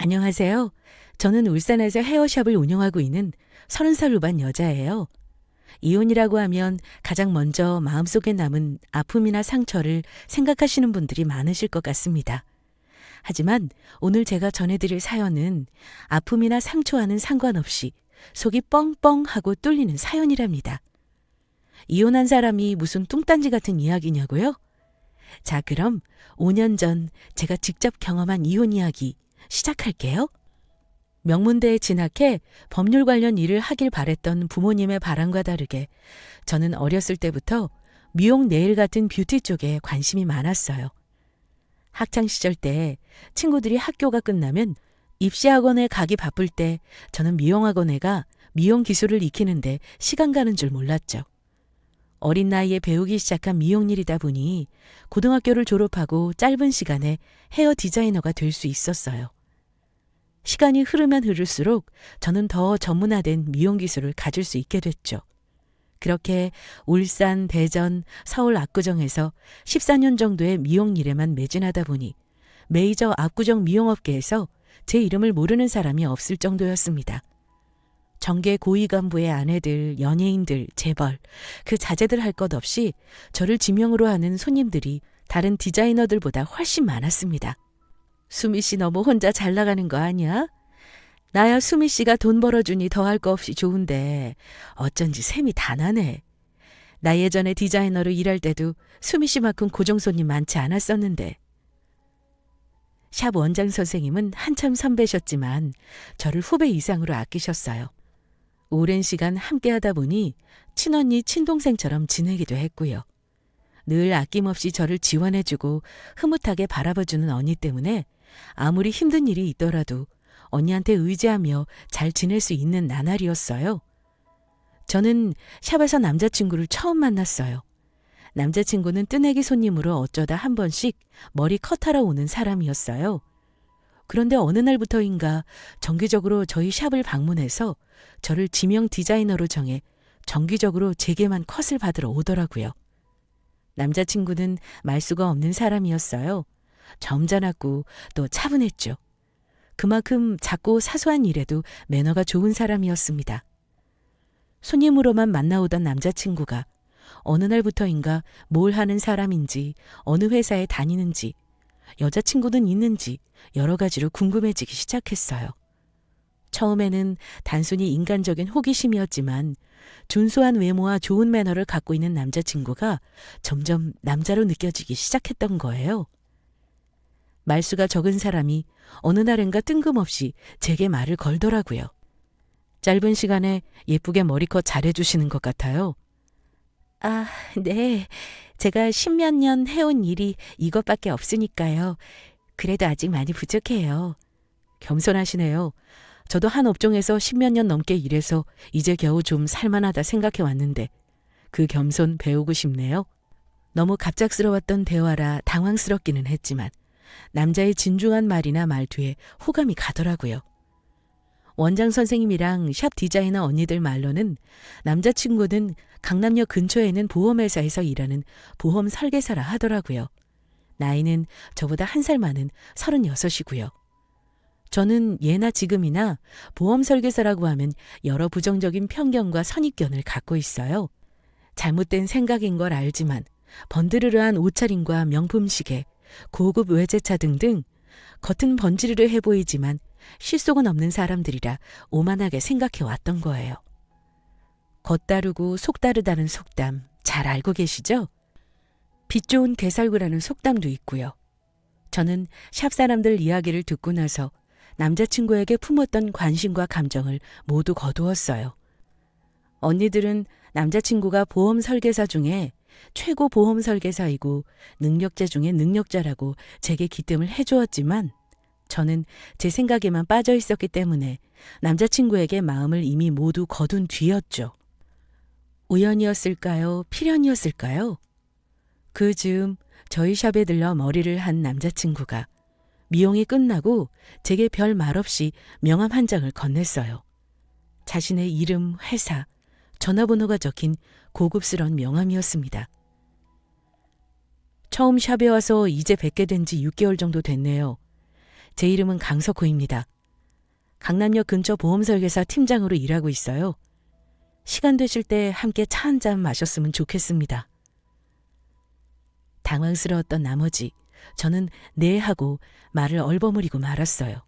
안녕하세요. 저는 울산에서 헤어샵을 운영하고 있는 30살 후반 여자예요. 이혼이라고 하면 가장 먼저 마음속에 남은 아픔이나 상처를 생각하시는 분들이 많으실 것 같습니다. 하지만 오늘 제가 전해드릴 사연은 아픔이나 상처와는 상관없이 속이 뻥뻥하고 뚫리는 사연이랍니다. 이혼한 사람이 무슨 뚱딴지 같은 이야기냐고요? 자, 그럼 5년 전 제가 직접 경험한 이혼 이야기 시작할게요. 명문대에 진학해 법률 관련 일을 하길 바랬던 부모님의 바람과 다르게 저는 어렸을 때부터 미용 네일 같은 뷰티 쪽에 관심이 많았어요. 학창시절 때 친구들이 학교가 끝나면 입시학원에 가기 바쁠 때 저는 미용학원에 가 미용 기술을 익히는데 시간 가는 줄 몰랐죠. 어린 나이에 배우기 시작한 미용 일이다 보니 고등학교를 졸업하고 짧은 시간에 헤어 디자이너가 될 수 있었어요. 시간이 흐르면 흐를수록 저는 더 전문화된 미용 기술을 가질 수 있게 됐죠. 그렇게 울산, 대전, 서울 압구정에서 14년 정도의 미용 일에만 매진하다 보니 메이저 압구정 미용업계에서 제 이름을 모르는 사람이 없을 정도였습니다. 정계 고위 간부의 아내들, 연예인들, 재벌, 그 자제들 할 것 없이 저를 지명으로 하는 손님들이 다른 디자이너들보다 훨씬 많았습니다. 수미 씨 너무 혼자 잘 나가는 거 아니야? 나야 수미 씨가 돈 벌어주니 더할 거 없이 좋은데 어쩐지 셈이 다 나네. 나 예전에 디자이너로 일할 때도 수미 씨만큼 고정 손님 많지 않았었는데. 샵 원장 선생님은 한참 선배셨지만 저를 후배 이상으로 아끼셨어요. 오랜 시간 함께하다 보니 친언니, 친동생처럼 지내기도 했고요. 늘 아낌없이 저를 지원해주고 흐뭇하게 바라봐주는 언니 때문에 아무리 힘든 일이 있더라도 언니한테 의지하며 잘 지낼 수 있는 나날이었어요. 저는 샵에서 남자친구를 처음 만났어요. 남자친구는 뜨내기 손님으로 어쩌다 한 번씩 머리 컷하러 오는 사람이었어요. 그런데 어느 날부터인가 정기적으로 저희 샵을 방문해서 저를 지명 디자이너로 정해 정기적으로 제게만 컷을 받으러 오더라고요. 남자친구는 말수가 없는 사람이었어요. 점잖았고 또 차분했죠. 그만큼 작고 사소한 일에도 매너가 좋은 사람이었습니다. 손님으로만 만나오던 남자친구가 어느 날부터인가 뭘 하는 사람인지, 어느 회사에 다니는지, 여자친구는 있는지 여러 가지로 궁금해지기 시작했어요. 처음에는 단순히 인간적인 호기심이었지만 준수한 외모와 좋은 매너를 갖고 있는 남자친구가 점점 남자로 느껴지기 시작했던 거예요. 말수가 적은 사람이 어느 날인가 뜬금없이 제게 말을 걸더라고요. 짧은 시간에 예쁘게 머리컷 잘해주시는 것 같아요. 아, 네. 제가 10몇 년 해온 일이 이것밖에 없으니까요. 그래도 아직 많이 부족해요. 겸손하시네요. 저도 한 업종에서 10몇 년 넘게 일해서 이제 겨우 좀 살만하다 생각해 왔는데 그 겸손 배우고 싶네요. 너무 갑작스러웠던 대화라 당황스럽기는 했지만 남자의 진중한 말이나 말투에 호감이 가더라고요. 원장 선생님이랑 샵 디자이너 언니들 말로는 남자친구는 강남역 근처에 있는 보험회사에서 일하는 보험 설계사라 하더라고요. 나이는 저보다 한 살 많은 36이고요. 저는 예나 지금이나 보험 설계사라고 하면 여러 부정적인 편견과 선입견을 갖고 있어요. 잘못된 생각인 걸 알지만 번드르르한 옷차림과 명품 시계, 고급 외제차 등등 겉은 번지르르해 보이지만 실속은 없는 사람들이라 오만하게 생각해 왔던 거예요. 겉다르고 속다르다는 속담 잘 알고 계시죠? 빛 좋은 개살구라는 속담도 있고요. 저는 샵 사람들 이야기를 듣고 나서 남자친구에게 품었던 관심과 감정을 모두 거두었어요. 언니들은 남자친구가 보험 설계사 중에 최고 보험 설계사이고 능력자 중에 능력자라고 제게 기뜸을 해주었지만 저는 제 생각에만 빠져 있었기 때문에 남자친구에게 마음을 이미 모두 거둔 뒤였죠. 우연이었을까요? 필연이었을까요? 그 즈음 저희 샵에 들러 머리를 한 남자친구가 미용이 끝나고 제게 별 말 없이 명함 한 장을 건넸어요. 자신의 이름, 회사, 전화번호가 적힌 고급스러운 명함이었습니다. 처음 샵에 와서 이제 뵙게 된 지 6개월 정도 됐네요. 제 이름은 강석호입니다. 강남역 근처 보험설계사 팀장으로 일하고 있어요. 시간 되실 때 함께 차 한 잔 마셨으면 좋겠습니다. 당황스러웠던 나머지 저는 네 하고 말을 얼버무리고 말았어요.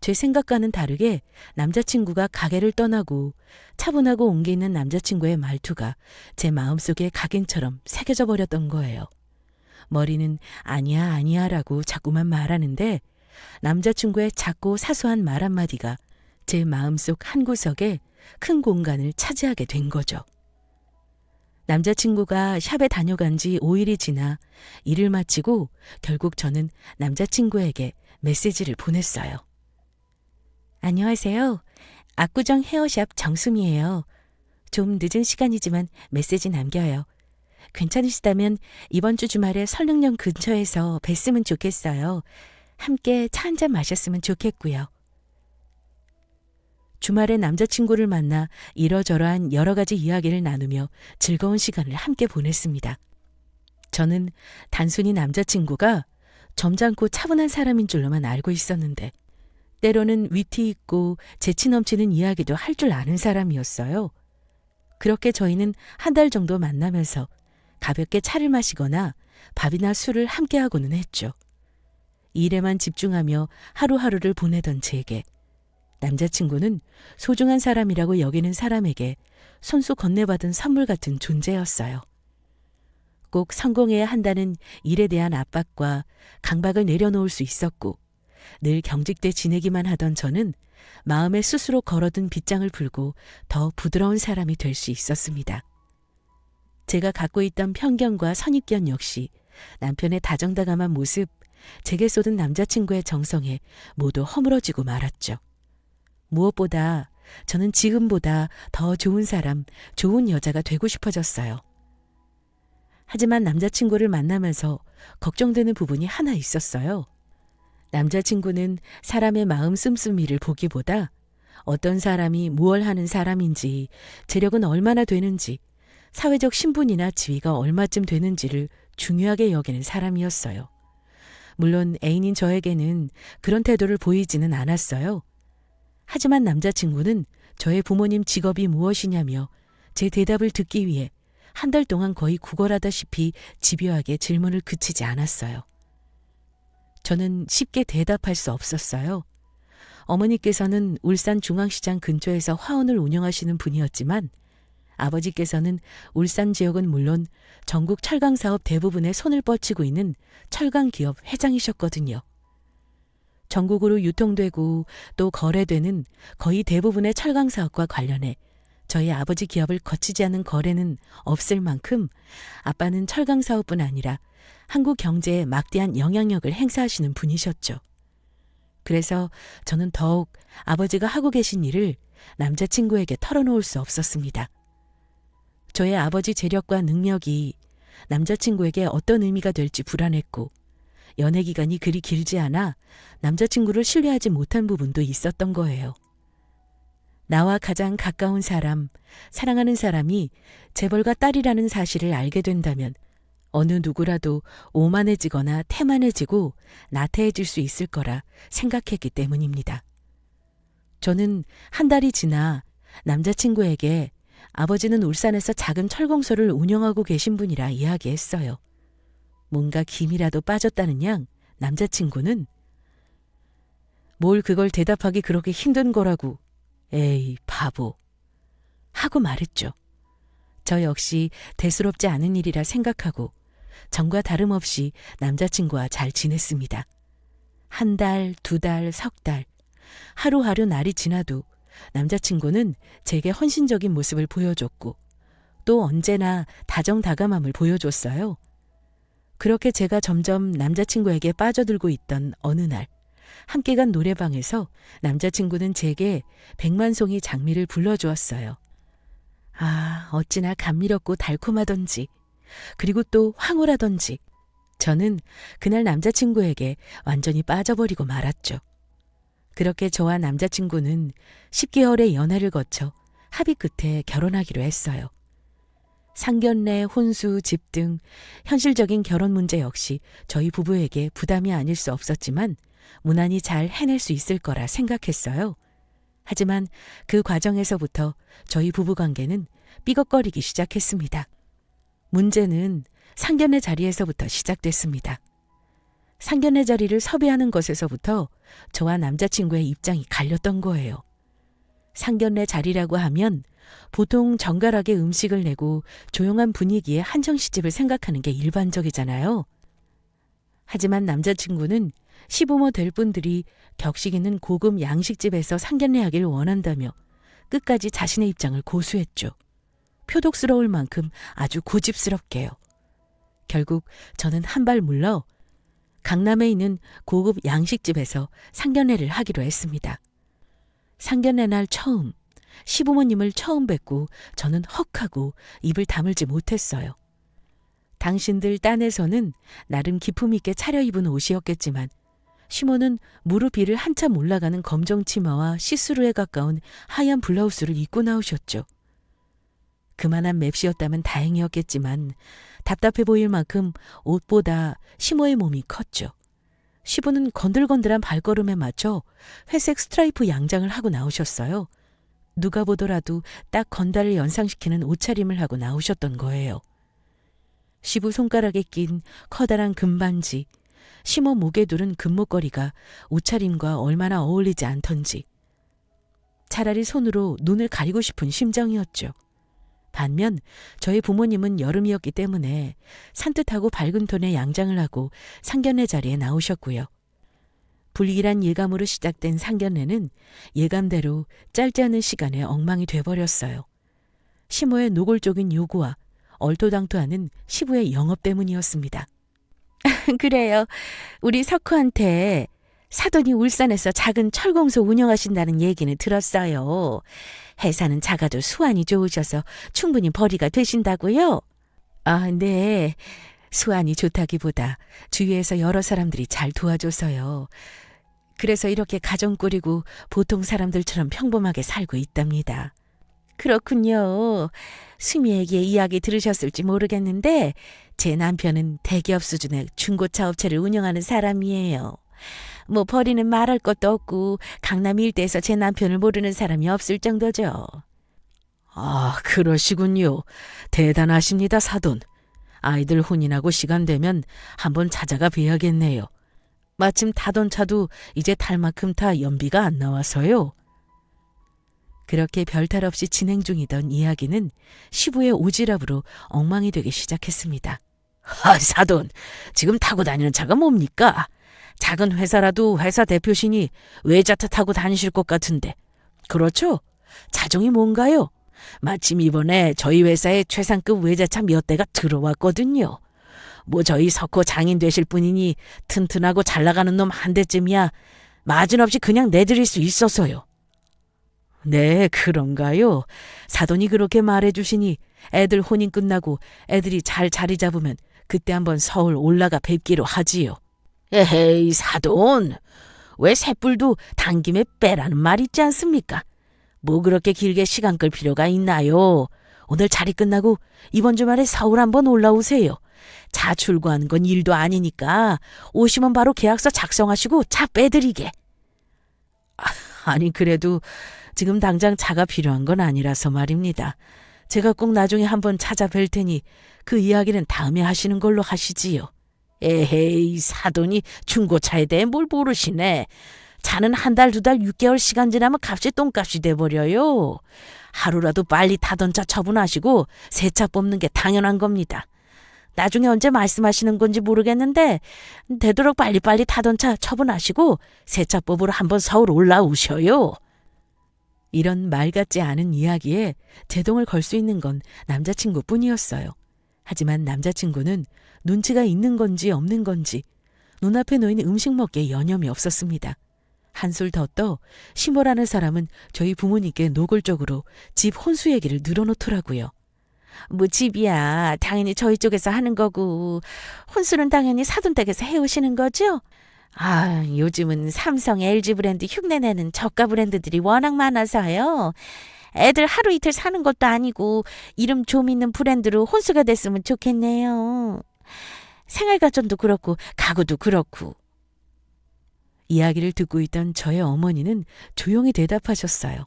제 생각과는 다르게 남자친구가 가게를 떠나고 차분하고 온기 있는 남자친구의 말투가 제 마음속에 각인처럼 새겨져 버렸던 거예요. 머리는 아니야 아니야라고 자꾸만 말하는데 남자친구의 작고 사소한 말 한마디가 제 마음속 한구석에 큰 공간을 차지하게 된 거죠. 남자친구가 샵에 다녀간 지 5일이 지나 일을 마치고 결국 저는 남자친구에게 메시지를 보냈어요. 안녕하세요. 압구정 헤어샵 정수미예요. 좀 늦은 시간이지만 메시지 남겨요. 괜찮으시다면 이번 주 주말에 설릉역 근처에서 뵀으면 좋겠어요. 함께 차 한잔 마셨으면 좋겠고요. 주말에 남자친구를 만나 이러저러한 여러 가지 이야기를 나누며 즐거운 시간을 함께 보냈습니다. 저는 단순히 남자친구가 점잖고 차분한 사람인 줄로만 알고 있었는데 때로는 위트 있고 재치 넘치는 이야기도 할 줄 아는 사람이었어요. 그렇게 저희는 한 달 정도 만나면서 가볍게 차를 마시거나 밥이나 술을 함께하고는 했죠. 일에만 집중하며 하루하루를 보내던 제게 남자친구는 소중한 사람이라고 여기는 사람에게 손수 건네받은 선물 같은 존재였어요. 꼭 성공해야 한다는 일에 대한 압박과 강박을 내려놓을 수 있었고 늘 경직돼 지내기만 하던 저는 마음에 스스로 걸어둔 빗장을 풀고 더 부드러운 사람이 될 수 있었습니다. 제가 갖고 있던 편견과 선입견 역시 남편의 다정다감한 모습, 제게 쏟은 남자친구의 정성에 모두 허물어지고 말았죠. 무엇보다 저는 지금보다 더 좋은 사람, 좋은 여자가 되고 싶어졌어요. 하지만 남자친구를 만나면서 걱정되는 부분이 하나 있었어요. 남자친구는 사람의 마음 씀씀이를 보기보다 어떤 사람이 무얼 하는 사람인지, 재력은 얼마나 되는지, 사회적 신분이나 지위가 얼마쯤 되는지를 중요하게 여기는 사람이었어요. 물론 애인인 저에게는 그런 태도를 보이지는 않았어요. 하지만 남자친구는 저의 부모님 직업이 무엇이냐며 제 대답을 듣기 위해 한 달 동안 거의 구걸하다시피 집요하게 질문을 그치지 않았어요. 저는 쉽게 대답할 수 없었어요. 어머니께서는 울산 중앙시장 근처에서 화원을 운영하시는 분이었지만 아버지께서는 울산 지역은 물론 전국 철강사업 대부분에 손을 뻗치고 있는 철강기업 회장이셨거든요. 전국으로 유통되고 또 거래되는 거의 대부분의 철강사업과 관련해 저희 아버지 기업을 거치지 않은 거래는 없을 만큼 아빠는 철강사업뿐 아니라 한국 경제에 막대한 영향력을 행사하시는 분이셨죠. 그래서 저는 더욱 아버지가 하고 계신 일을 남자친구에게 털어놓을 수 없었습니다. 저의 아버지 재력과 능력이 남자친구에게 어떤 의미가 될지 불안했고 연애 기간이 그리 길지 않아 남자친구를 신뢰하지 못한 부분도 있었던 거예요. 나와 가장 가까운 사람, 사랑하는 사람이 재벌가 딸이라는 사실을 알게 된다면 어느 누구라도 오만해지거나 태만해지고 나태해질 수 있을 거라 생각했기 때문입니다. 저는 한 달이 지나 남자친구에게 아버지는 울산에서 작은 철공소를 운영하고 계신 분이라 이야기했어요. 뭔가 김이라도 빠졌다는 양 남자친구는 뭘 그걸 대답하기 그렇게 힘든 거라고. 에이 바보. 하고 말했죠. 저 역시 대수롭지 않은 일이라 생각하고 전과 다름없이 남자친구와 잘 지냈습니다. 한 달, 두 달, 석 달, 하루하루 날이 지나도 남자친구는 제게 헌신적인 모습을 보여줬고 또 언제나 다정다감함을 보여줬어요. 그렇게 제가 점점 남자친구에게 빠져들고 있던 어느 날 함께 간 노래방에서 남자친구는 제게 백만송이 장미를 불러주었어요. 아, 어찌나 감미롭고 달콤하던지 그리고 또 황홀하던지 저는 그날 남자친구에게 완전히 빠져버리고 말았죠. 그렇게 저와 남자친구는 10개월의 연애를 거쳐 합의 끝에 결혼하기로 했어요. 상견례, 혼수, 집 등 현실적인 결혼 문제 역시 저희 부부에게 부담이 아닐 수 없었지만 무난히 잘 해낼 수 있을 거라 생각했어요. 하지만 그 과정에서부터 저희 부부관계는 삐걱거리기 시작했습니다. 문제는 상견례 자리에서부터 시작됐습니다. 상견례 자리를 섭외하는 것에서부터 저와 남자친구의 입장이 갈렸던 거예요. 상견례 자리라고 하면 보통 정갈하게 음식을 내고 조용한 분위기의 한정식집을 생각하는 게 일반적이잖아요. 하지만 남자친구는 시부모 될 분들이 격식 있는 고급 양식집에서 상견례하길 원한다며 끝까지 자신의 입장을 고수했죠. 표독스러울 만큼 아주 고집스럽게요. 결국 저는 한 발 물러 강남에 있는 고급 양식집에서 상견례를 하기로 했습니다. 상견례 날 처음, 시부모님을 처음 뵙고 저는 헉하고 입을 다물지 못했어요. 당신들 딴에서는 나름 기품 있게 차려입은 옷이었겠지만 시모는 무릎 위를 한참 올라가는 검정 치마와 시스루에 가까운 하얀 블라우스를 입고 나오셨죠. 그만한 맵시였다면 다행이었겠지만 답답해 보일 만큼 옷보다 시모의 몸이 컸죠. 시부는 건들건들한 발걸음에 맞춰 회색 스트라이프 양장을 하고 나오셨어요. 누가 보더라도 딱 건달을 연상시키는 옷차림을 하고 나오셨던 거예요. 시부 손가락에 낀 커다란 금반지, 시모 목에 두른 금목걸이가 옷차림과 얼마나 어울리지 않던지. 차라리 손으로 눈을 가리고 싶은 심정이었죠. 반면 저희 부모님은 여름이었기 때문에 산뜻하고 밝은 톤의 양장을 하고 상견례 자리에 나오셨고요. 불길한 예감으로 시작된 상견례는 예감대로 짧지 않은 시간에 엉망이 돼버렸어요. 시모의 노골적인 요구와 얼토당토하는 시부의 영업 때문이었습니다. 그래요. 우리 석호한테 사돈이 울산에서 작은 철공소 운영하신다는 얘기는 들었어요. 회사는 작아도 수완이 좋으셔서 충분히 벌이가 되신다고요? 아, 네. 수완이 좋다기보다 주위에서 여러 사람들이 잘 도와줘서요. 그래서 이렇게 가정 꾸리고 보통 사람들처럼 평범하게 살고 있답니다. 그렇군요. 수미에게 이야기 들으셨을지 모르겠는데 제 남편은 대기업 수준의 중고차 업체를 운영하는 사람이에요. 뭐 벌이는 말할 것도 없고 강남 일대에서 제 남편을 모르는 사람이 없을 정도죠. 아, 그러시군요. 대단하십니다, 사돈. 아이들 혼인하고 시간 되면 한번 찾아가 뵈야겠네요. 마침 타던 차도 이제 탈 만큼 타 연비가 안 나와서요. 그렇게 별탈 없이 진행 중이던 이야기는 시부의 오지랖으로 엉망이 되기 시작했습니다. 아, 사돈, 지금 타고 다니는 차가 뭡니까? 작은 회사라도 회사 대표시니 외자차 타고 다니실 것 같은데. 그렇죠? 차종이 뭔가요? 마침 이번에 저희 회사에 최상급 외자차 몇 대가 들어왔거든요. 뭐 저희 석호 장인 되실 분이니 튼튼하고 잘 나가는 놈 한 대쯤이야 마진 없이 그냥 내드릴 수 있어서요. 네, 그런가요? 사돈이 그렇게 말해주시니 애들 혼인 끝나고 애들이 잘 자리 잡으면 그때 한번 서울 올라가 뵙기로 하지요. 에헤이, 사돈. 왜 쇳불도 당김에 빼라는 말 있지 않습니까? 뭐 그렇게 길게 시간 끌 필요가 있나요? 오늘 자리 끝나고 이번 주말에 서울 한번 올라오세요. 차 출고하는 건 일도 아니니까 오시면 바로 계약서 작성하시고 차 빼드리게. 아니, 그래도 지금 당장 차가 필요한 건 아니라서 말입니다. 제가 꼭 나중에 한번 찾아뵐 테니 그 이야기는 다음에 하시는 걸로 하시지요. 에헤이, 사돈이 중고차에 대해 뭘 모르시네. 차는 한 달, 두 달, 6개월 시간 지나면 값이 똥값이 돼버려요. 하루라도 빨리 타던 차 처분하시고 새 차 뽑는 게 당연한 겁니다. 나중에 언제 말씀하시는 건지 모르겠는데 되도록 빨리빨리 타던 차 처분하시고 새 차 뽑으러 한번 서울 올라오셔요. 이런 말 같지 않은 이야기에 제동을 걸 수 있는 건 남자친구뿐이었어요. 하지만 남자친구는 눈치가 있는 건지 없는 건지 눈앞에 놓인 음식 먹기에 여념이 없었습니다. 한술 더 떠 시모라는 사람은 저희 부모님께 노골적으로 집 혼수 얘기를 늘어놓더라고요. 뭐 집이야 당연히 저희 쪽에서 하는 거고 혼수는 당연히 사돈 댁에서 해오시는 거죠? 아, 요즘은 삼성, LG 브랜드 흉내내는 저가 브랜드들이 워낙 많아서요. 애들 하루 이틀 사는 것도 아니고 이름 좀 있는 브랜드로 혼수가 됐으면 좋겠네요. 생활가전도 그렇고 가구도 그렇고. 이야기를 듣고 있던 저의 어머니는 조용히 대답하셨어요.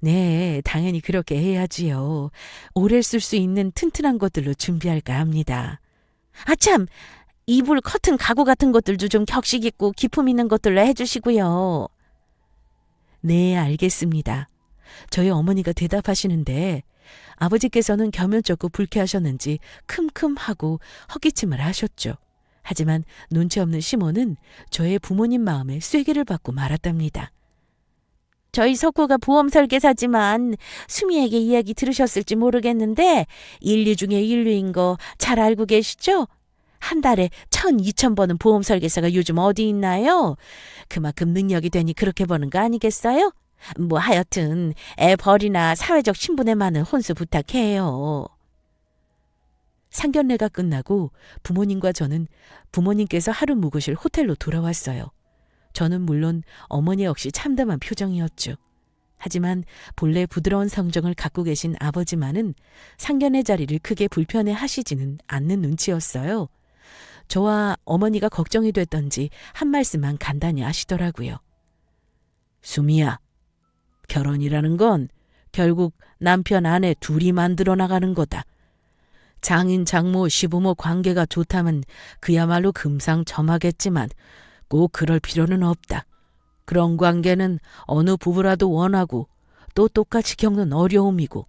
네, 당연히 그렇게 해야지요. 오래 쓸 수 있는 튼튼한 것들로 준비할까 합니다. 아참! 이불, 커튼, 가구 같은 것들도 좀 격식 있고 기품 있는 것들로 해주시고요. 네, 알겠습니다. 저희 어머니가 대답하시는데 아버지께서는 겸연쩍고 불쾌하셨는지 큼큼하고 헛기침을 하셨죠. 하지만 눈치 없는 시모는 저의 부모님 마음에 쐐기를 받고 말았답니다. 저희 석호가 보험 설계사지만 수미에게 이야기 들으셨을지 모르겠는데 인류 중에 인류인 거 잘 알고 계시죠? 한 달에 1,000-2,000번은 보험 설계사가 요즘 어디 있나요? 그만큼 능력이 되니 그렇게 버는 거 아니겠어요? 뭐 하여튼 애 벌이나 사회적 신분에 많은 혼수 부탁해요. 상견례가 끝나고 부모님과 저는 부모님께서 하루 묵으실 호텔로 돌아왔어요. 저는 물론 어머니 역시 참담한 표정이었죠. 하지만 본래 부드러운 성정을 갖고 계신 아버지만은 상견례 자리를 크게 불편해 하시지는 않는 눈치였어요. 저와 어머니가 걱정이 됐던지 한 말씀만 간단히 하시더라고요. 수미야, 결혼이라는 건 결국 남편 아내 둘이 만들어 나가는 거다. 장인 장모 시부모 관계가 좋다면 그야말로 금상첨화겠지만 꼭 그럴 필요는 없다. 그런 관계는 어느 부부라도 원하고 또 똑같이 겪는 어려움이고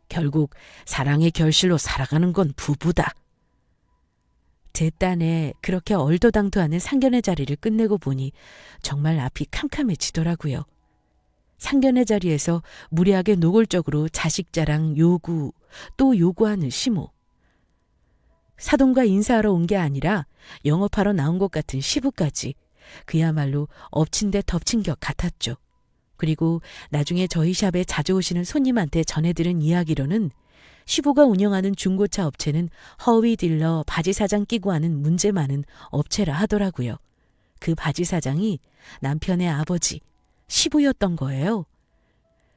결국 사랑의 결실로 살아가는 건 부부다. 제 딴에 그렇게 얼토당토하는 상견례 자리를 끝내고 보니 정말 앞이 캄캄해지더라고요. 상견례 자리에서 무리하게 노골적으로 자식 자랑 요구, 또 요구하는 시모. 사돈과 인사하러 온 게 아니라 영업하러 나온 것 같은 시부까지 그야말로 엎친 데 덮친 격 같았죠. 그리고 나중에 저희 샵에 자주 오시는 손님한테 전해들은 이야기로는 시부가 운영하는 중고차 업체는 허위 딜러 바지 사장 끼고 하는 문제 많은 업체라 하더라고요. 그 바지 사장이 남편의 아버지, 시부였던 거예요.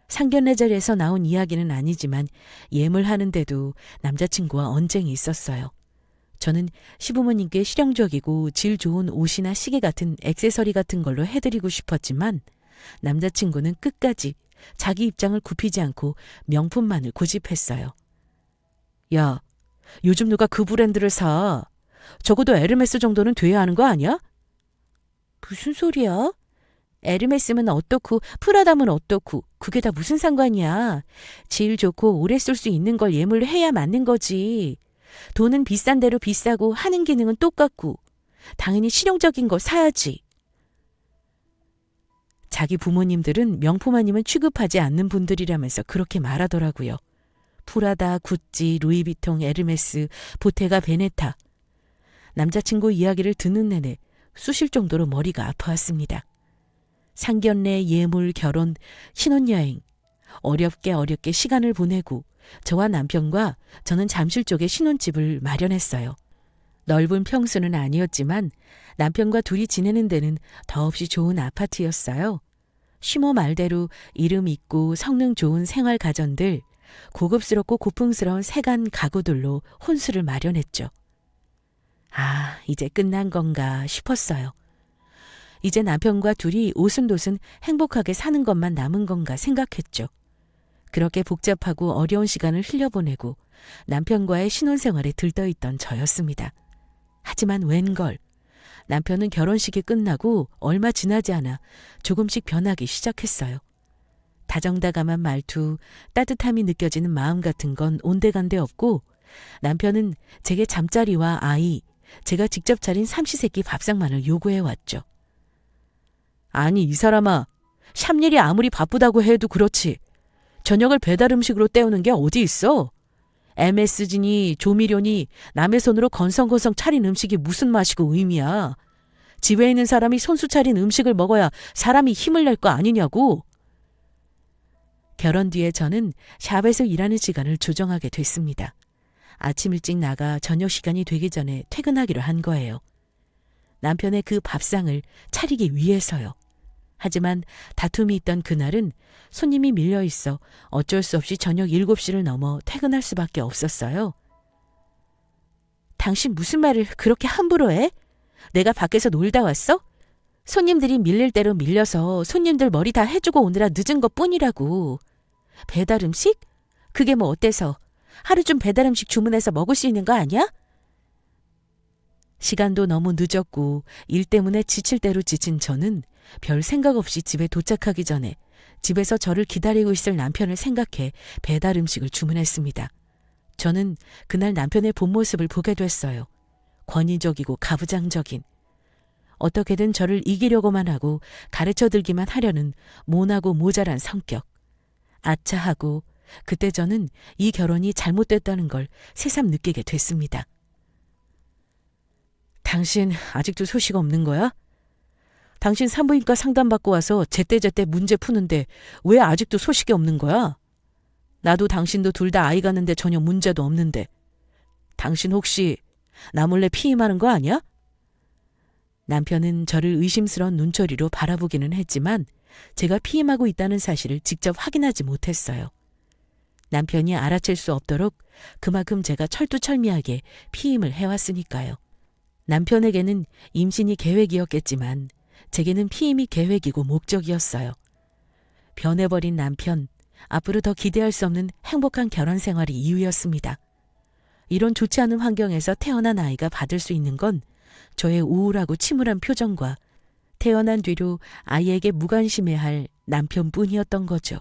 상견례 자리에서 나온 이야기는 아니지만 예물하는데도 남자친구와 언쟁이 있었어요. 저는 시부모님께 실용적이고 질 좋은 옷이나 시계 같은 액세서리 같은 걸로 해드리고 싶었지만 남자친구는 끝까지 자기 입장을 굽히지 않고 명품만을 고집했어요. 야, 요즘 누가 그 브랜드를 사? 적어도 에르메스 정도는 돼야 하는 거 아니야? 무슨 소리야? 에르메스면 어떻고 프라다면 어떻고 그게 다 무슨 상관이야. 질 좋고 오래 쓸 수 있는 걸 예물로 해야 맞는 거지. 돈은 비싼 대로 비싸고 하는 기능은 똑같고 당연히 실용적인 거 사야지. 자기 부모님들은 명품 아니면 취급하지 않는 분들이라면서 그렇게 말하더라고요. 프라다, 구찌, 루이비통, 에르메스, 보테가, 베네타. 남자친구 이야기를 듣는 내내 쑤실 정도로 머리가 아파왔습니다. 상견례, 예물, 결혼, 신혼여행. 어렵게 시간을 보내고 저와 남편과 저는 잠실 쪽에 신혼집을 마련했어요. 넓은 평수는 아니었지만 남편과 둘이 지내는 데는 더없이 좋은 아파트였어요. 시모 말대로 이름 있고 성능 좋은 생활 가전들, 고급스럽고 고풍스러운 세간 가구들로 혼수를 마련했죠. 아, 이제 끝난 건가 싶었어요. 이제 남편과 둘이 오순도순 행복하게 사는 것만 남은 건가 생각했죠. 그렇게 복잡하고 어려운 시간을 흘려보내고 남편과의 신혼생활에 들떠있던 저였습니다. 하지만 웬걸, 남편은 결혼식이 끝나고 얼마 지나지 않아 조금씩 변하기 시작했어요. 다정다감한 말투, 따뜻함이 느껴지는 마음 같은 건 온데간데 없고 남편은 제게 잠자리와 아이, 제가 직접 차린 삼시세끼 밥상만을 요구해왔죠. 아니 이 사람아, 샵일이 아무리 바쁘다고 해도 그렇지 저녁을 배달 음식으로 때우는 게 어디 있어? MSG니 조미료니 남의 손으로 건성건성 차린 음식이 무슨 맛이고 의미야. 집에 있는 사람이 손수 차린 음식을 먹어야 사람이 힘을 낼 거 아니냐고. 결혼 뒤에 저는 샵에서 일하는 시간을 조정하게 됐습니다. 아침 일찍 나가 저녁 시간이 되기 전에 퇴근하기로 한 거예요. 남편의 그 밥상을 차리기 위해서요. 하지만 다툼이 있던 그날은 손님이 밀려 있어 어쩔 수 없이 저녁 7시를 넘어 퇴근할 수밖에 없었어요. 당신 무슨 말을 그렇게 함부로 해? 내가 밖에서 놀다 왔어? 손님들이 밀릴 대로 밀려서 손님들 머리 다 해주고 오느라 늦은 것 뿐이라고. 배달 음식? 그게 뭐 어때서? 하루 좀 배달 음식 주문해서 먹을 수 있는 거 아니야? 시간도 너무 늦었고 일 때문에 지칠 대로 지친 저는 별 생각 없이 집에 도착하기 전에 집에서 저를 기다리고 있을 남편을 생각해 배달 음식을 주문했습니다. 저는 그날 남편의 본 모습을 보게 됐어요. 권위적이고 가부장적인. 어떻게든 저를 이기려고만 하고 가르쳐들기만 하려는 모나고 모자란 성격. 아차하고 그때 저는 이 결혼이 잘못됐다는 걸 새삼 느끼게 됐습니다. 당신 아직도 소식 없는 거야? 당신 산부인과 상담받고 와서 제때제때 문제 푸는데 왜 아직도 소식이 없는 거야? 나도 당신도 둘 다 아이 가는데 전혀 문제도 없는데. 당신 혹시 나 몰래 피임하는 거 아니야? 남편은 저를 의심스러운 눈초리로 바라보기는 했지만 제가 피임하고 있다는 사실을 직접 확인하지 못했어요. 남편이 알아챌 수 없도록 그만큼 제가 철두철미하게 피임을 해왔으니까요. 남편에게는 임신이 계획이었겠지만 제게는 피임이 계획이고 목적이었어요. 변해버린 남편, 앞으로 더 기대할 수 없는 행복한 결혼 생활이 이유였습니다. 이런 좋지 않은 환경에서 태어난 아이가 받을 수 있는 건 저의 우울하고 침울한 표정과 태어난 뒤로 아이에게 무관심해할 남편뿐이었던 거죠.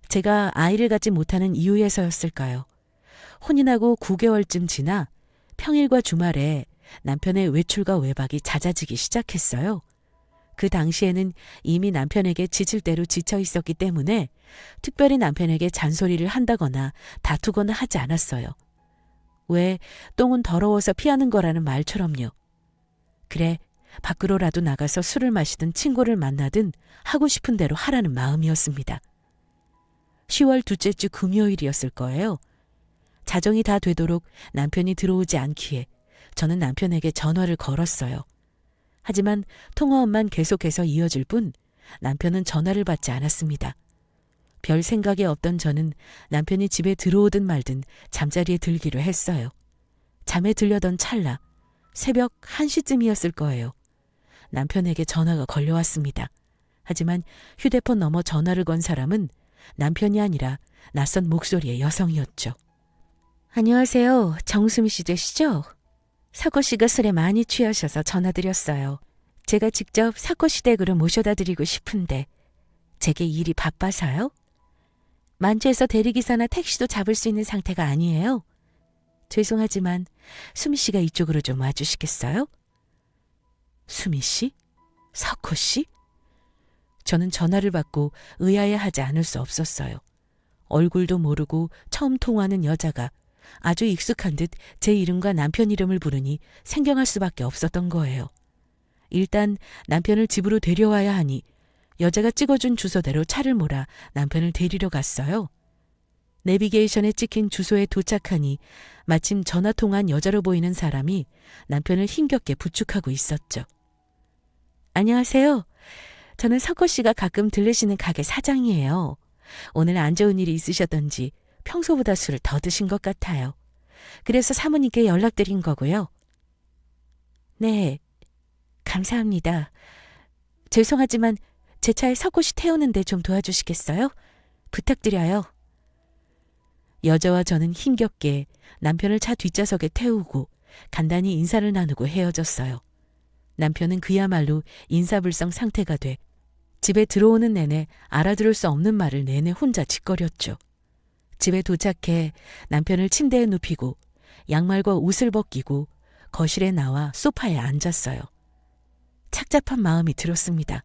제가 아이를 갖지 못하는 이유에서였을까요? 혼인하고 9개월쯤 지나 평일과 주말에 남편의 외출과 외박이 잦아지기 시작했어요. 그 당시에는 이미 남편에게 지칠 대로 지쳐 있었기 때문에 특별히 남편에게 잔소리를 한다거나 다투거나 하지 않았어요. 왜 똥은 더러워서 피하는 거라는 말처럼요. 그래, 밖으로라도 나가서 술을 마시든 친구를 만나든 하고 싶은 대로 하라는 마음이었습니다. 10월 둘째 주 금요일이었을 거예요. 자정이 다 되도록 남편이 들어오지 않기에 저는 남편에게 전화를 걸었어요. 하지만 통화음만 계속해서 이어질 뿐 남편은 전화를 받지 않았습니다. 별 생각이 없던 저는 남편이 집에 들어오든 말든 잠자리에 들기로 했어요. 잠에 들려던 찰나 새벽 1시쯤이었을 거예요. 남편에게 전화가 걸려왔습니다. 하지만 휴대폰 너머 전화를 건 사람은 남편이 아니라 낯선 목소리의 여성이었죠. 안녕하세요. 정수미 씨 되시죠? 사코 씨가 술에 많이 취하셔서 전화드렸어요. 제가 직접 사코 씨 댁으로 모셔다 드리고 싶은데 제게 일이 바빠서요? 만주에서 대리기사나 택시도 잡을 수 있는 상태가 아니에요. 죄송하지만 수미 씨가 이쪽으로 좀 와주시겠어요? 수미 씨? 사코 씨? 저는 전화를 받고 의아해하지 않을 수 없었어요. 얼굴도 모르고 처음 통화하는 여자가 아주 익숙한 듯 제 이름과 남편 이름을 부르니 생경할 수밖에 없었던 거예요. 일단 남편을 집으로 데려와야 하니 여자가 찍어준 주소대로 차를 몰아 남편을 데리러 갔어요. 내비게이션에 찍힌 주소에 도착하니 마침 전화 통화한 여자로 보이는 사람이 남편을 힘겹게 부축하고 있었죠. 안녕하세요. 저는 석호 씨가 가끔 들르시는 가게 사장이에요. 오늘 안 좋은 일이 있으셨던지 평소보다 술을 더 드신 것 같아요. 그래서 사모님께 연락드린 거고요. 네, 감사합니다. 죄송하지만 제 차에 석호 씨 태우는데 좀 도와주시겠어요? 부탁드려요. 여자와 저는 힘겹게 남편을 차 뒷좌석에 태우고 간단히 인사를 나누고 헤어졌어요. 남편은 그야말로 인사불성 상태가 돼 집에 들어오는 내내 알아들을 수 없는 말을 내내 혼자 짓거렸죠. 집에 도착해 남편을 침대에 눕히고 양말과 옷을 벗기고 거실에 나와 소파에 앉았어요. 착잡한 마음이 들었습니다.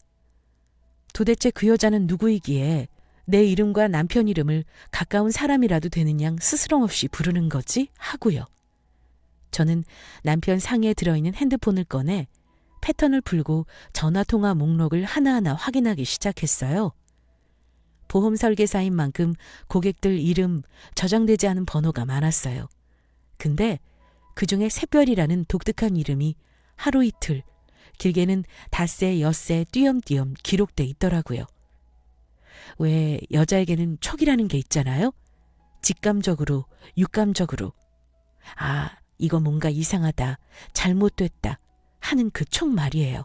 도대체 그 여자는 누구이기에 내 이름과 남편 이름을 가까운 사람이라도 되는 양 스스럼 없이 부르는 거지? 하고요. 저는 남편 상의에 들어있는 핸드폰을 꺼내 패턴을 풀고 전화통화 목록을 하나하나 확인하기 시작했어요. 보험 설계사인 만큼 고객들 이름, 저장되지 않은 번호가 많았어요. 근데 그중에 샛별이라는 독특한 이름이 하루 이틀, 길게는 닷새, 엿새, 띄엄띄엄 기록돼 있더라고요. 왜 여자에게는 촉이라는 게 있잖아요. 직감적으로, 육감적으로. 아, 이거 뭔가 이상하다, 잘못됐다 하는 그 촉 말이에요.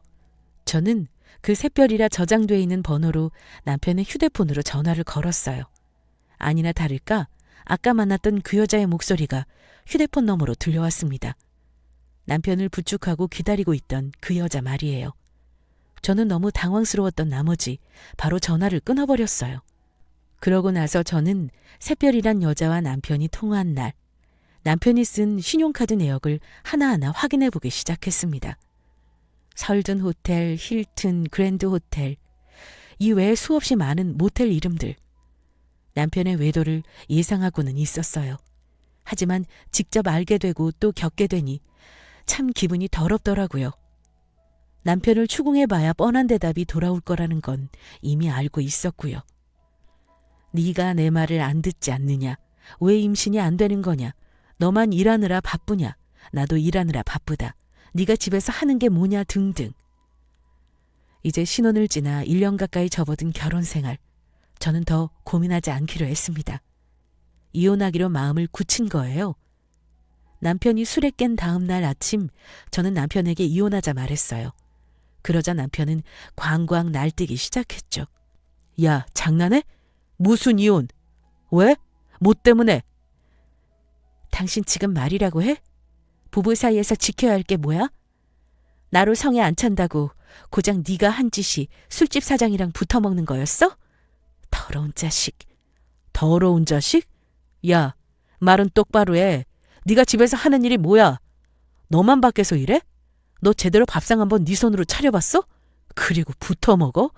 저는 그 샛별이라 저장돼 있는 번호로 남편의 휴대폰으로 전화를 걸었어요. 아니나 다를까 아까 만났던 그 여자의 목소리가 휴대폰 너머로 들려왔습니다. 남편을 부축하고 기다리고 있던 그 여자 말이에요. 저는 너무 당황스러웠던 나머지 바로 전화를 끊어버렸어요. 그러고 나서 저는 샛별이란 여자와 남편이 통화한 날, 남편이 쓴 신용카드 내역을 하나하나 확인해보기 시작했습니다. 설든 호텔, 힐튼, 그랜드 호텔, 이 외에 수없이 많은 모텔 이름들. 남편의 외도를 예상하고는 있었어요. 하지만 직접 알게 되고 또 겪게 되니 참 기분이 더럽더라고요. 남편을 추궁해봐야 뻔한 대답이 돌아올 거라는 건 이미 알고 있었고요. 네가 내 말을 안 듣지 않느냐? 왜 임신이 안 되는 거냐? 너만 일하느라 바쁘냐? 나도 일하느라 바쁘다. 네가 집에서 하는 게 뭐냐 등등. 이제 신혼을 지나 1년 가까이 접어든 결혼 생활. 저는 더 고민하지 않기로 했습니다. 이혼하기로 마음을 굳힌 거예요. 남편이 술에 깬 다음 날 아침 저는 남편에게 이혼하자 말했어요. 그러자 남편은 광광 날뛰기 시작했죠. 야, 장난해? 무슨 이혼? 왜? 뭐 때문에? 당신 지금 말이라고 해? 부부 사이에서 지켜야 할 게 뭐야? 나로 성에 안 찬다고 고작 네가 한 짓이 술집 사장이랑 붙어먹는 거였어? 더러운 자식. 더러운 자식? 야, 말은 똑바로 해. 네가 집에서 하는 일이 뭐야? 너만 밖에서 일해? 너 제대로 밥상 한번 네 손으로 차려봤어? 그리고 붙어먹어?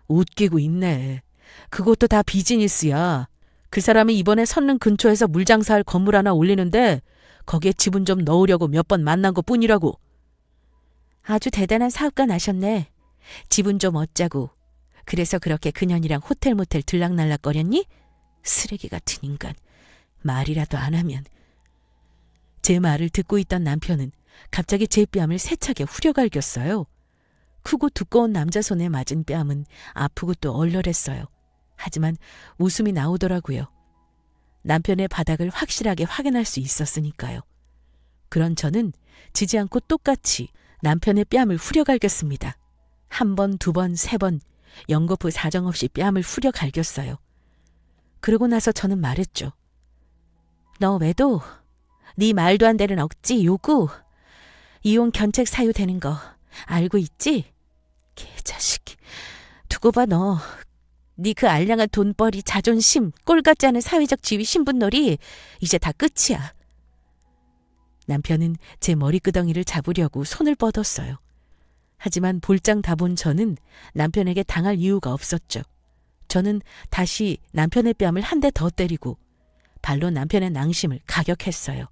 웃기고 있네. 그것도 다 비즈니스야. 그 사람이 이번에 선릉 근처에서 물장사할 건물 하나 올리는데 거기에 지분 좀 넣으려고 몇 번 만난 것뿐이라고. 아주 대단한 사업가 나셨네. 지분 좀 얻자고. 그래서 그렇게 그년이랑 호텔 모텔 들락날락거렸니? 쓰레기 같은 인간. 말이라도 안 하면. 제 말을 듣고 있던 남편은 갑자기 제 뺨을 세차게 후려갈겼어요. 크고 두꺼운 남자 손에 맞은 뺨은 아프고 또 얼얼했어요. 하지만 웃음이 나오더라고요. 남편의 바닥을 확실하게 확인할 수 있었으니까요. 그런 저는 지지 않고 똑같이 남편의 뺨을 후려갈겼습니다. 한 번, 두 번, 세 번 연거푸 사정없이 뺨을 후려갈겼어요. 그러고 나서 저는 말했죠. 너 외도, 네 말도 안 되는 억지, 요구, 이혼 견책 사유 되는 거 알고 있지? 개자식, 두고 봐 너. 네 그 알량한 돈벌이, 자존심, 꼴 같지 않은 사회적 지위, 신분놀이 이제 다 끝이야. 남편은 제 머리끄덩이를 잡으려고 손을 뻗었어요. 하지만 볼장 다 본 저는 남편에게 당할 이유가 없었죠. 저는 다시 남편의 뺨을 한 대 더 때리고 발로 남편의 낭심을 가격했어요.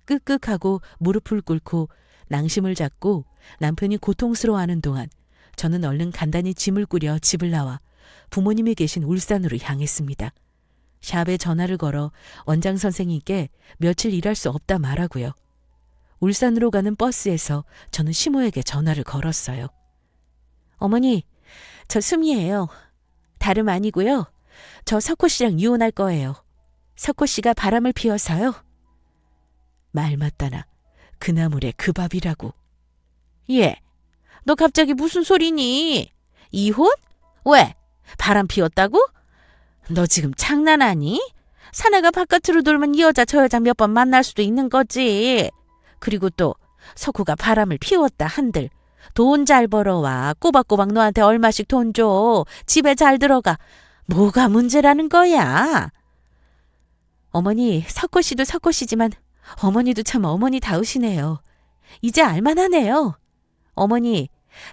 끄끄하고 무릎을 꿇고 낭심을 잡고 남편이 고통스러워하는 동안 저는 얼른 간단히 짐을 꾸려 집을 나와 부모님이 계신 울산으로 향했습니다. 샵에 전화를 걸어 원장 선생님께 며칠 일할 수 없다 말하고요. 울산으로 가는 버스에서 저는 시모에게 전화를 걸었어요. 어머니, 저 수미예요. 다름 아니고요. 저 석호 씨랑 이혼할 거예요. 석호 씨가 바람을 피워서요. 말 맞다나 그 나물에 그 밥이라고. 예, 너 갑자기 무슨 소리니? 이혼? 왜? 바람 피웠다고? 너 지금 장난하니? 사내가 바깥으로 돌면 이 여자 저 여자 몇 번 만날 수도 있는 거지. 그리고 또 석호가 바람을 피웠다 한들 돈 잘 벌어와. 꼬박꼬박 너한테 얼마씩 돈 줘. 집에 잘 들어가. 뭐가 문제라는 거야? 어머니, 석호 씨도 석호 씨지만 어머니도 참 어머니다우시네요. 이제 알만하네요. 어머니,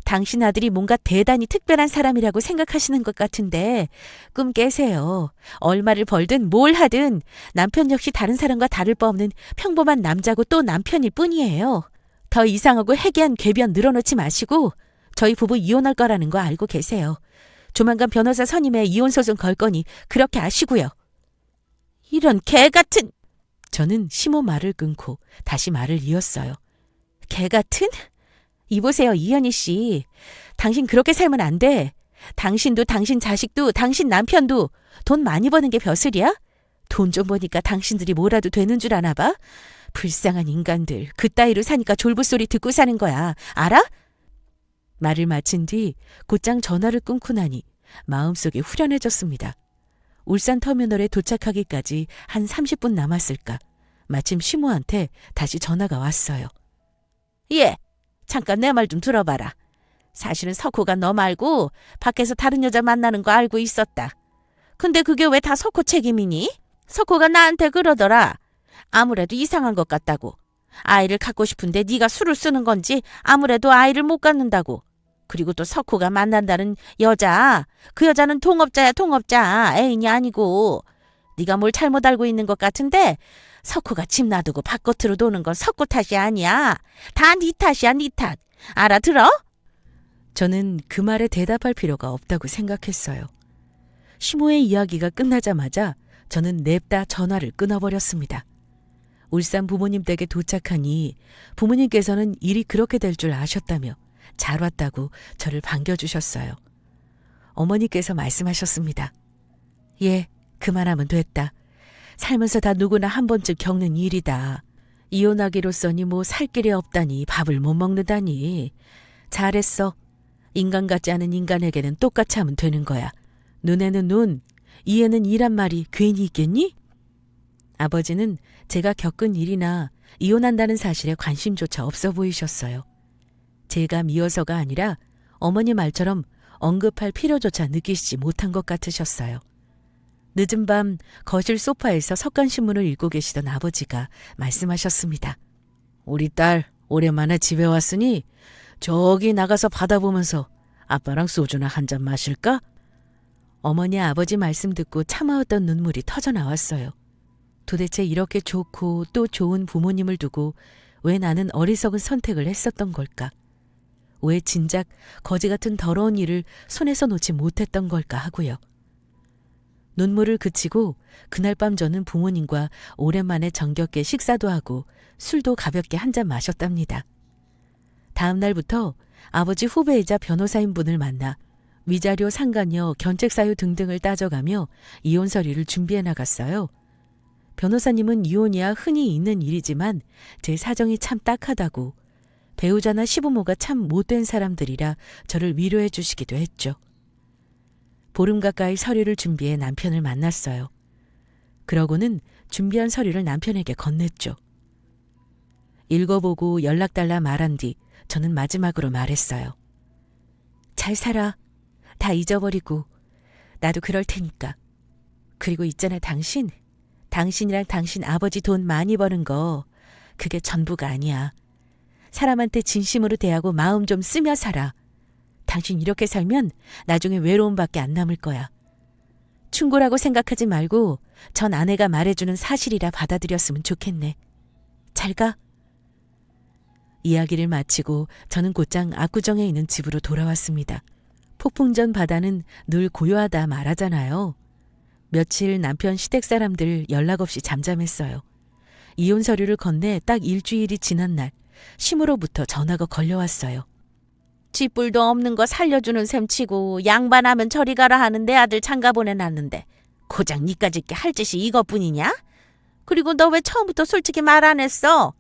당신 아들이 뭔가 대단히 특별한 사람이라고 생각하시는 것 같은데 꿈 깨세요. 얼마를 벌든 뭘 하든 남편 역시 다른 사람과 다를 바 없는 평범한 남자고 또 남편일 뿐이에요. 더 이상하고 해괴한 궤변 늘어놓지 마시고 저희 부부 이혼할 거라는 거 알고 계세요. 조만간 변호사 선임에 이혼소송 걸 거니 그렇게 아시고요. 이런 개 같은... 저는 시모 말을 끊고 다시 말을 이었어요. 개 같은? 이보세요, 이현희 씨. 당신 그렇게 살면 안 돼. 당신도 당신 자식도 당신 남편도 돈 많이 버는 게 벼슬이야? 돈 좀 버니까 당신들이 뭐라도 되는 줄 아나 봐? 불쌍한 인간들. 그따위로 사니까 졸부소리 듣고 사는 거야. 알아? 말을 마친 뒤 곧장 전화를 끊고 나니 마음속이 후련해졌습니다. 울산 터미널에 도착하기까지 한 30분 남았을까. 마침 시모한테 다시 전화가 왔어요. 예, 잠깐 내 말 좀 들어봐라. 사실은 석호가 너 말고 밖에서 다른 여자 만나는 거 알고 있었다. 근데 그게 왜 다 석호 책임이니? 석호가 나한테 그러더라. 아무래도 이상한 것 같다고. 아이를 갖고 싶은데 네가 술을 쓰는 건지 아무래도 아이를 못 갖는다고. 그리고 또 석호가 만난다는 여자, 그 여자는 동업자야, 동업자. 애인이 아니고. 네가 뭘 잘못 알고 있는 것 같은데 석호가 집 놔두고 바깥으로 도는 건 석호 탓이 아니야. 다 네 탓이야, 네 탓. 알아들어? 저는 그 말에 대답할 필요가 없다고 생각했어요. 시모의 이야기가 끝나자마자 저는 냅다 전화를 끊어버렸습니다. 울산 부모님 댁에 도착하니 부모님께서는 일이 그렇게 될 줄 아셨다며 잘 왔다고 저를 반겨주셨어요. 어머니께서 말씀하셨습니다. 예, 그만하면 됐다. 살면서 다 누구나 한 번쯤 겪는 일이다. 이혼하기로써니 뭐 살 길이 없다니 밥을 못 먹는다니. 잘했어. 인간 같지 않은 인간에게는 똑같이 하면 되는 거야. 눈에는 눈, 이에는 이란 말이 괜히 있겠니? 아버지는 제가 겪은 일이나 이혼한다는 사실에 관심조차 없어 보이셨어요. 제가 미워서가 아니라 어머니 말처럼 언급할 필요조차 느끼시지 못한 것 같으셨어요. 늦은 밤 거실 소파에서 석간신문을 읽고 계시던 아버지가 말씀하셨습니다. 우리 딸 오랜만에 집에 왔으니 저기 나가서 바다 보면서 아빠랑 소주나 한 잔 마실까? 어머니 아버지 말씀 듣고 참아왔던 눈물이 터져 나왔어요. 도대체 이렇게 좋고 또 좋은 부모님을 두고 왜 나는 어리석은 선택을 했었던 걸까? 왜 진작 거지 같은 더러운 일을 손에서 놓지 못했던 걸까 하고요. 눈물을 그치고 그날 밤 저는 부모님과 오랜만에 정겹게 식사도 하고 술도 가볍게 한 잔 마셨답니다. 다음 날부터 아버지 후배이자 변호사인 분을 만나 위자료, 상간녀, 견책사유 등등을 따져가며 이혼 서류를 준비해 나갔어요. 변호사님은 이혼이야 흔히 있는 일이지만 제 사정이 참 딱하다고 배우자나 시부모가 참 못된 사람들이라 저를 위로해 주시기도 했죠. 보름 가까이 서류를 준비해 남편을 만났어요. 그러고는 준비한 서류를 남편에게 건넸죠. 읽어보고 연락달라 말한 뒤 저는 마지막으로 말했어요. 잘 살아. 다 잊어버리고 나도 그럴 테니까. 그리고 있잖아 당신이랑 당신 아버지 돈 많이 버는 거 그게 전부가 아니야. 사람한테 진심으로 대하고 마음 좀 쓰며 살아. 당신 이렇게 살면 나중에 외로움밖에 안 남을 거야. 충고라고 생각하지 말고 전 아내가 말해주는 사실이라 받아들였으면 좋겠네. 잘 가. 이야기를 마치고 저는 곧장 압구정에 있는 집으로 돌아왔습니다. 폭풍 전 바다는 늘 고요하다 말하잖아요. 며칠 남편 시댁 사람들 연락 없이 잠잠했어요. 이혼 서류를 건네 딱 일주일이 지난 날 심으로부터 전화가 걸려왔어요. 쥐뿔도 없는 거 살려주는 셈 치고 양반하면 저리 가라 하는 내 아들 장가 보내놨는데 고작 니까짓 게 할 짓이 이것뿐이냐? 그리고 너 왜 처음부터 솔직히 말 안 했어?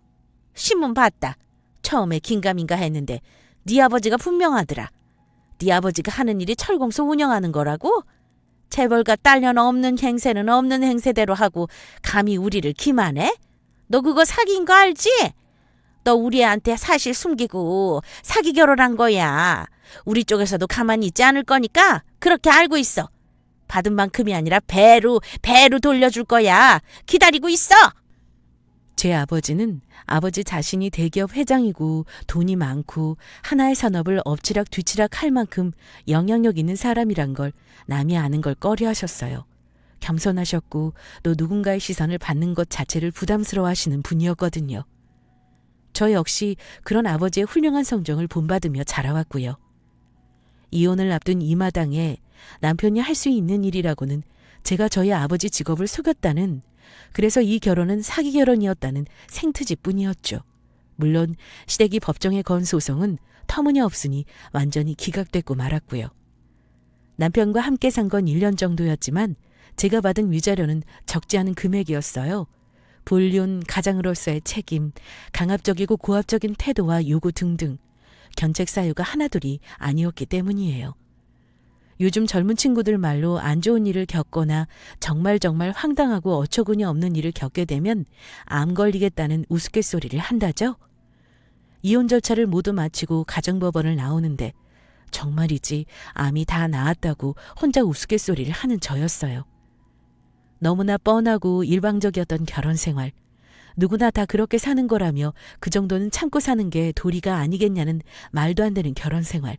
신문 봤다. 처음에 긴가민가 했는데 네 아버지가 분명하더라. 네 아버지가 하는 일이 철공소 운영하는 거라고? 재벌가 딸려나 없는 행세는 없는 행세대로 하고 감히 우리를 기만해? 너 그거 사기인 거 알지? 너 우리 애한테 사실 숨기고 사기 결혼한 거야. 우리 쪽에서도 가만히 있지 않을 거니까 그렇게 알고 있어. 받은 만큼이 아니라 배로 돌려줄 거야. 기다리고 있어. 제 아버지는 아버지 자신이 대기업 회장이고 돈이 많고 하나의 산업을 엎치락 뒤치락 할 만큼 영향력 있는 사람이란 걸 남이 아는 걸 꺼려하셨어요. 겸손하셨고 또 누군가의 시선을 받는 것 자체를 부담스러워하시는 분이었거든요. 저 역시 그런 아버지의 훌륭한 성정을 본받으며 자라왔고요. 이혼을 앞둔 이 마당에 남편이 할 수 있는 일이라고는 제가 저희 아버지 직업을 속였다는, 그래서 이 결혼은 사기 결혼이었다는 생트집뿐이었죠. 물론 시댁이 법정에 건 소송은 터무니없으니 완전히 기각됐고 말았고요. 남편과 함께 산 건 1년 정도였지만 제가 받은 위자료는 적지 않은 금액이었어요. 불륜, 가장으로서의 책임, 강압적이고 고압적인 태도와 요구 등등 견책 사유가 하나둘이 아니었기 때문이에요. 요즘 젊은 친구들 말로 안 좋은 일을 겪거나 정말 황당하고 어처구니 없는 일을 겪게 되면 암 걸리겠다는 우스갯소리를 한다죠. 이혼 절차를 모두 마치고 가정법원을 나오는데 정말이지 암이 다 나았다고 혼자 우스갯소리를 하는 저였어요. 너무나 뻔하고 일방적이었던 결혼 생활. 누구나 다 그렇게 사는 거라며 그 정도는 참고 사는 게 도리가 아니겠냐는 말도 안 되는 결혼 생활.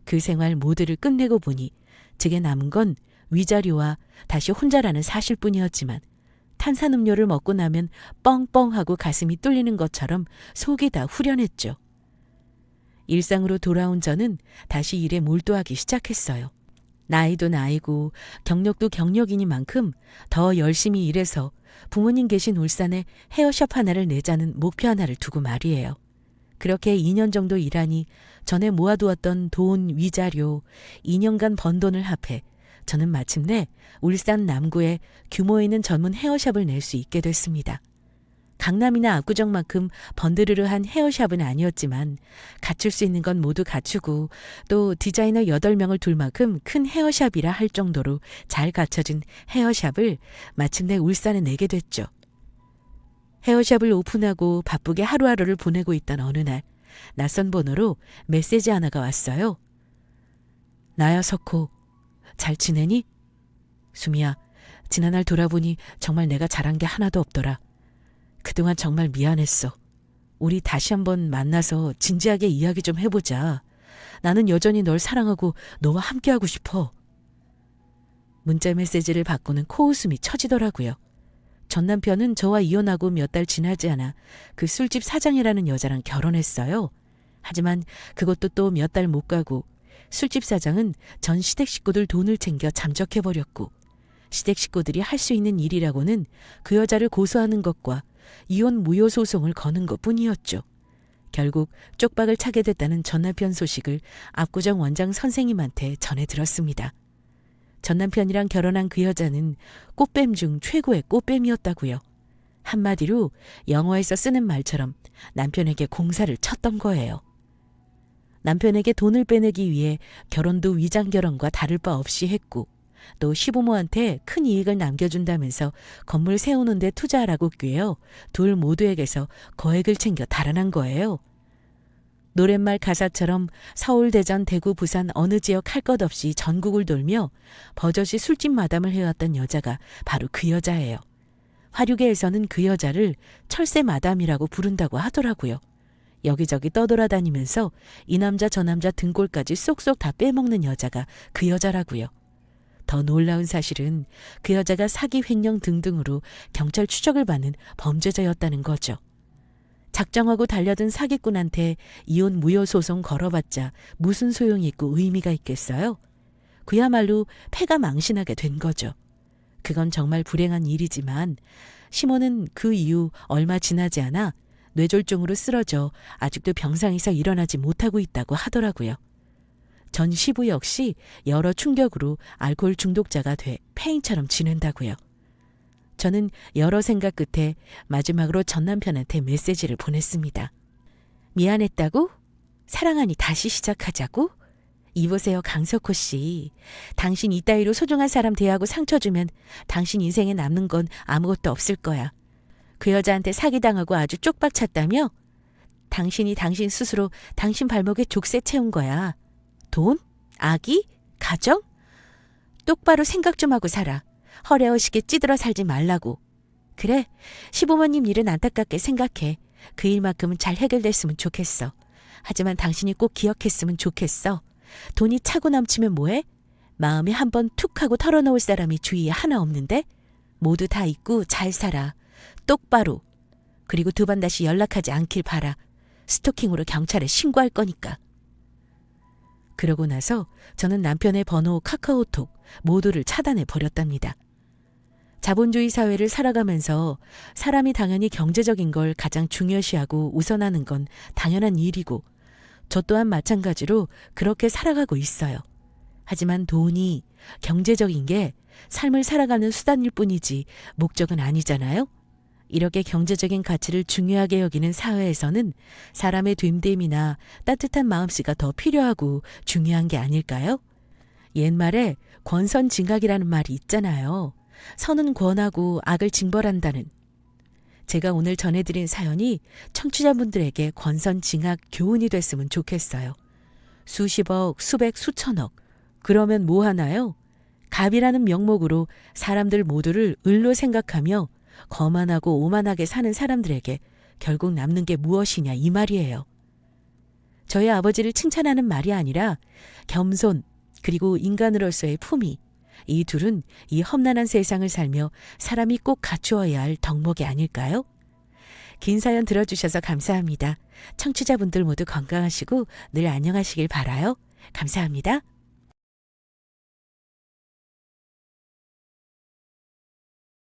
그 생활 모두를 끝내고 보니 제게 남은 건 위자료와 다시 혼자라는 사실뿐이었지만 탄산음료를 먹고 나면 뻥뻥하고 가슴이 뚫리는 것처럼 속이 다 후련했죠. 일상으로 돌아온 저는 다시 일에 몰두하기 시작했어요. 나이도 나이고 경력도 경력이니만큼 더 열심히 일해서 부모님 계신 울산에 헤어샵 하나를 내자는 목표 하나를 두고 말이에요. 그렇게 2년 정도 일하니 전에 모아두었던 돈, 위자료, 2년간 번 돈을 합해 저는 마침내 울산 남구에 규모 있는 전문 헤어샵을 낼 수 있게 됐습니다. 강남이나 압구정만큼 번드르르한 헤어샵은 아니었지만 갖출 수 있는 건 모두 갖추고 또 디자이너 8명을 둘 만큼 큰 헤어샵이라 할 정도로 잘 갖춰진 헤어샵을 마침내 울산에 내게 됐죠. 헤어샵을 오픈하고 바쁘게 하루하루를 보내고 있던 어느 날 낯선 번호로 메시지 하나가 왔어요. 나야 석호, 잘 지내니? 수미야, 지난날 돌아보니 정말 내가 잘한 게 하나도 없더라. 그동안 정말 미안했어. 우리 다시 한번 만나서 진지하게 이야기 좀 해보자. 나는 여전히 널 사랑하고 너와 함께하고 싶어. 문자 메시지를 받고는 코웃음이 쳐지더라고요. 전 남편은 저와 이혼하고 몇 달 지나지 않아 그 술집 사장이라는 여자랑 결혼했어요. 하지만 그것도 또 몇 달 못 가고 술집 사장은 전 시댁 식구들 돈을 챙겨 잠적해버렸고 시댁 식구들이 할 수 있는 일이라고는 그 여자를 고소하는 것과 이혼 무효 소송을 거는 것뿐이었죠. 결국 쪽박을 차게 됐다는 전 남편 소식을 압구정 원장 선생님한테 전해 들었습니다. 전 남편이랑 결혼한 그 여자는 꽃뱀 중 최고의 꽃뱀이었다고요. 한마디로 영어에서 쓰는 말처럼 남편에게 공사를 쳤던 거예요. 남편에게 돈을 빼내기 위해 결혼도 위장결혼과 다를 바 없이 했고 또 시부모한테 큰 이익을 남겨준다면서 건물 세우는 데 투자하라고 꾀어 둘 모두에게서 거액을 챙겨 달아난 거예요. 노랫말 가사처럼 서울, 대전, 대구, 부산 어느 지역 할 것 없이 전국을 돌며 버젓이 술집 마담을 해왔던 여자가 바로 그 여자예요. 화류계에서는 그 여자를 철새 마담이라고 부른다고 하더라고요. 여기저기 떠돌아다니면서 이 남자 저 남자 등골까지 쏙쏙 다 빼먹는 여자가 그 여자라고요. 더 놀라운 사실은 그 여자가 사기, 횡령 등등으로 경찰 추적을 받는 범죄자였다는 거죠. 작정하고 달려든 사기꾼한테 이혼 무효 소송 걸어봤자 무슨 소용이 있고 의미가 있겠어요? 그야말로 패가 망신하게 된 거죠. 그건 정말 불행한 일이지만 시모는 그 이후 얼마 지나지 않아 뇌졸중으로 쓰러져 아직도 병상에서 일어나지 못하고 있다고 하더라고요. 전 시부 역시 여러 충격으로 알코올 중독자가 돼 폐인처럼 지낸다고요. 저는 여러 생각 끝에 마지막으로 전 남편한테 메시지를 보냈습니다. 미안했다고? 사랑하니 다시 시작하자고? 이보세요, 강석호 씨. 당신 이따위로 소중한 사람 대하고 상처 주면 당신 인생에 남는 건 아무것도 없을 거야. 그 여자한테 사기당하고 아주 쪽박 찼다며? 당신이 당신 스스로 당신 발목에 족쇄 채운 거야. 돈? 아기? 가정? 똑바로 생각 좀 하고 살아. 허례허식에 찌들어 살지 말라고. 그래, 시부모님 일은 안타깝게 생각해. 그 일만큼은 잘 해결됐으면 좋겠어. 하지만 당신이 꼭 기억했으면 좋겠어. 돈이 차고 넘치면 뭐해? 마음에 한번 툭 하고 털어놓을 사람이 주위에 하나 없는데? 모두 다 있고 잘 살아. 똑바로. 그리고 두 번 다시 연락하지 않길 바라. 스토킹으로 경찰에 신고할 거니까. 그러고 나서 저는 남편의 번호, 카카오톡 모두를 차단해 버렸답니다. 자본주의 사회를 살아가면서 사람이 당연히 경제적인 걸 가장 중요시하고 우선하는 건 당연한 일이고 저 또한 마찬가지로 그렇게 살아가고 있어요. 하지만 돈이, 경제적인 게 삶을 살아가는 수단일 뿐이지 목적은 아니잖아요. 이렇게 경제적인 가치를 중요하게 여기는 사회에서는 사람의 됨됨이나 따뜻한 마음씨가 더 필요하고 중요한 게 아닐까요? 옛말에 권선징악이라는 말이 있잖아요. 선은 권하고 악을 징벌한다는. 제가 오늘 전해드린 사연이 청취자분들에게 권선징악 교훈이 됐으면 좋겠어요. 수십억, 수백, 수천억. 그러면 뭐 하나요? 갑이라는 명목으로 사람들 모두를 을로 생각하며 거만하고 오만하게 사는 사람들에게 결국 남는 게 무엇이냐 이 말이에요. 저희 아버지를 칭찬하는 말이 아니라 겸손 그리고 인간으로서의 품위, 이 둘은 이 험난한 세상을 살며 사람이 꼭 갖추어야 할 덕목이 아닐까요? 긴 사연 들어주셔서 감사합니다. 청취자분들 모두 건강하시고 늘 안녕하시길 바라요. 감사합니다.